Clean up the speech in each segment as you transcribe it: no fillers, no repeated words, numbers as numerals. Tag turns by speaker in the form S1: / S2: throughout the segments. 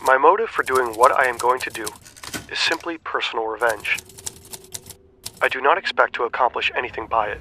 S1: My motive for doing what I am going to do is simply personal revenge. I do not expect to accomplish anything by it.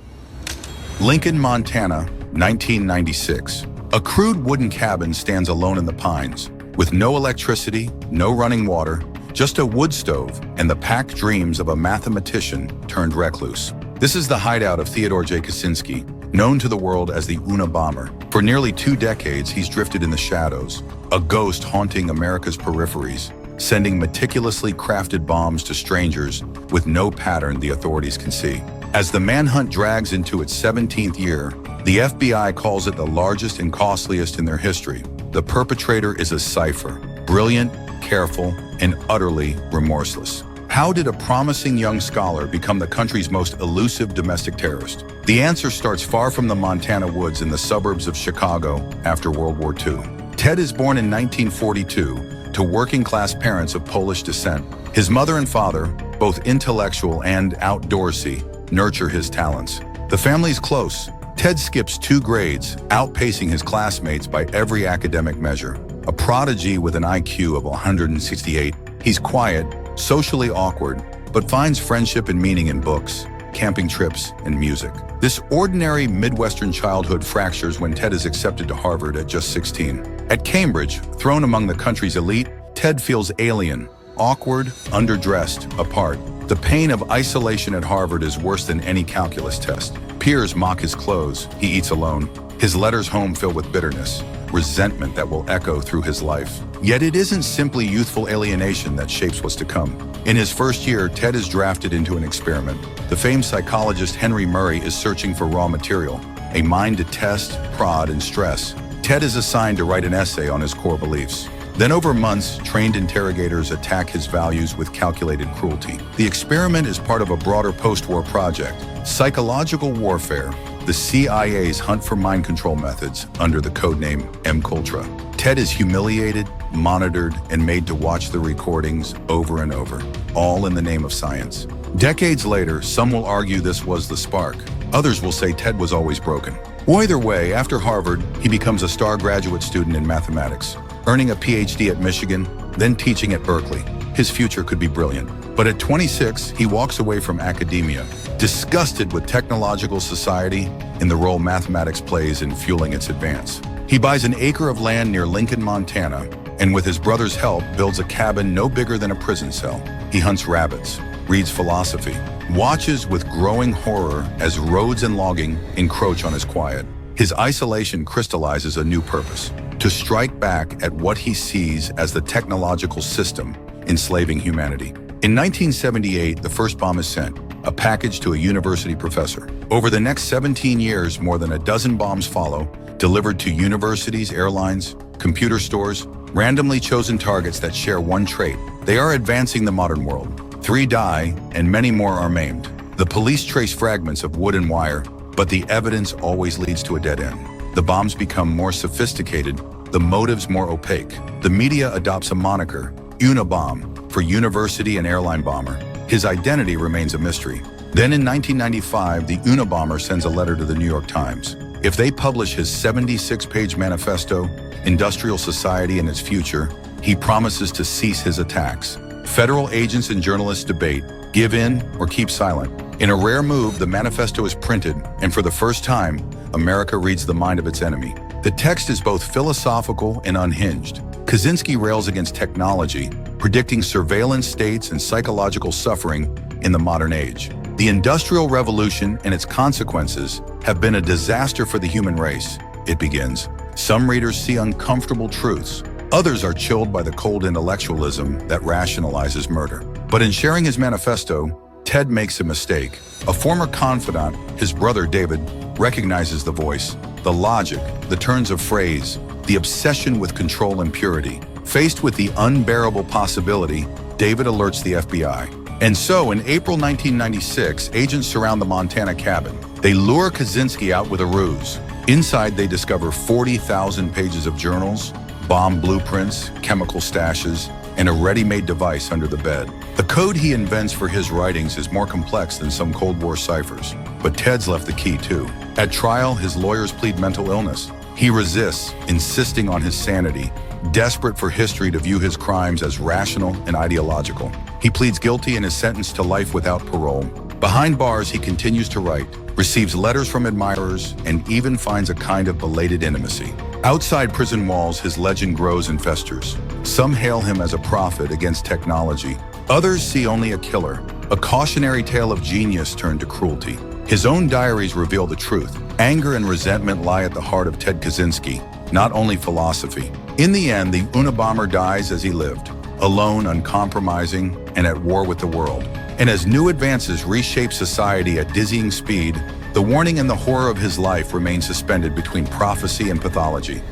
S2: Lincoln, Montana, 1996. A crude wooden cabin stands alone in the pines, with no electricity, no running water, just a wood stove and the packed dreams of a mathematician turned recluse. This is the hideout of Ted Kaczynski, known to the world as the Unabomber. For nearly 2 decades, he's drifted in the shadows, a ghost haunting America's peripheries, sending meticulously crafted bombs to strangers with no pattern the authorities can see. As the manhunt drags into its 17th year, the FBI calls it the largest and costliest in their history. The perpetrator is a cipher, brilliant, careful, and utterly remorseless. How did a promising young scholar become the country's most elusive domestic terrorist? The answer starts far from the Montana woods in the suburbs of Chicago after World War II. Ted is born in 1942 to working-class parents of Polish descent. His mother and father, both intellectual and outdoorsy, nurture his talents. The family's close. Ted skips 2 grades, outpacing his classmates by every academic measure. A prodigy with an IQ of 168, he's quiet, socially awkward, but finds friendship and meaning in books, camping trips, and music. This ordinary Midwestern childhood fractures when Ted is accepted to Harvard at just 16. At Cambridge, thrown among the country's elite, Ted feels alien, awkward, underdressed, apart. The pain of isolation at Harvard is worse than any calculus test. Peers mock his clothes, he eats alone. His letters home fill with bitterness, resentment that will echo through his life. Yet it isn't simply youthful alienation that shapes what's to come. In his first year, Ted is drafted into an experiment. The famed psychologist Henry Murray is searching for raw material, a mind to test, prod, and stress. Ted is assigned to write an essay on his core beliefs. Then over months, trained interrogators attack his values with calculated cruelty. The experiment is part of a broader post-war project, psychological warfare, the CIA's hunt for mind control methods under the codename MKUltra. Ted is humiliated, monitored, and made to watch the recordings over and over, all in the name of science. Decades later, some will argue this was the spark. Others will say Ted was always broken. Either way, after Harvard, he becomes a star graduate student in mathematics, earning a PhD at Michigan, then teaching at Berkeley. His future could be brilliant. But at 26, he walks away from academia, disgusted with technological society and the role mathematics plays in fueling its advance. He buys an acre of land near Lincoln, Montana, and with his brother's help, builds a cabin no bigger than a prison cell. He hunts rabbits, reads philosophy, watches with growing horror as roads and logging encroach on his quiet. His isolation crystallizes a new purpose: to strike back at what he sees as the technological system enslaving humanity. In 1978, the first bomb is sent, a package to a university professor. Over the next 17 years, more than a dozen bombs follow, delivered to universities, airlines, computer stores, randomly chosen targets that share one trait: they are advancing the modern world. 3 die, and many more are maimed. The police trace fragments of wood and wire, but the evidence always leads to a dead end. The bombs become more sophisticated, the motives more opaque. The media adopts a moniker, Unabomber, for university and airline bomber. His identity remains a mystery. Then in 1995, the Unabomber sends a letter to the New York Times. If they publish his 76-page manifesto, Industrial Society and Its Future, he promises to cease his attacks. Federal agents and journalists debate, give in or keep silent. In a rare move, the manifesto is printed, and for the first time, America reads the mind of its enemy. The text is both philosophical and unhinged. Kaczynski rails against technology, predicting surveillance states and psychological suffering in the modern age. The Industrial Revolution and its consequences have been a disaster for the human race. It begins. Some readers see uncomfortable truths. Others are chilled by the cold intellectualism that rationalizes murder. But in sharing his manifesto, Ted makes a mistake. A former confidant, his brother David, recognizes the voice, the logic, the turns of phrase, the obsession with control and purity. Faced with the unbearable possibility, David alerts the FBI. And so, in April 1996, agents surround the Montana cabin. They lure Kaczynski out with a ruse. Inside, they discover 40,000 pages of journals, bomb blueprints, chemical stashes, and a ready-made device under the bed. The code he invents for his writings is more complex than some Cold War ciphers, but Ted's left the key too. At trial, his lawyers plead mental illness. He resists, insisting on his sanity, desperate for history to view his crimes as rational and ideological. He pleads guilty and is sentenced to life without parole. Behind bars, he continues to write, receives letters from admirers, and even finds a kind of belated intimacy. Outside prison walls, his legend grows and festers. Some hail him as a prophet against technology. Others see only a killer, a cautionary tale of genius turned to cruelty. His own diaries reveal the truth. Anger and resentment lie at the heart of Ted Kaczynski, not only philosophy. In the end, the Unabomber dies as he lived, alone, uncompromising, and at war with the world. And as new advances reshape society at dizzying speed, the warning and the horror of his life remain suspended between prophecy and pathology.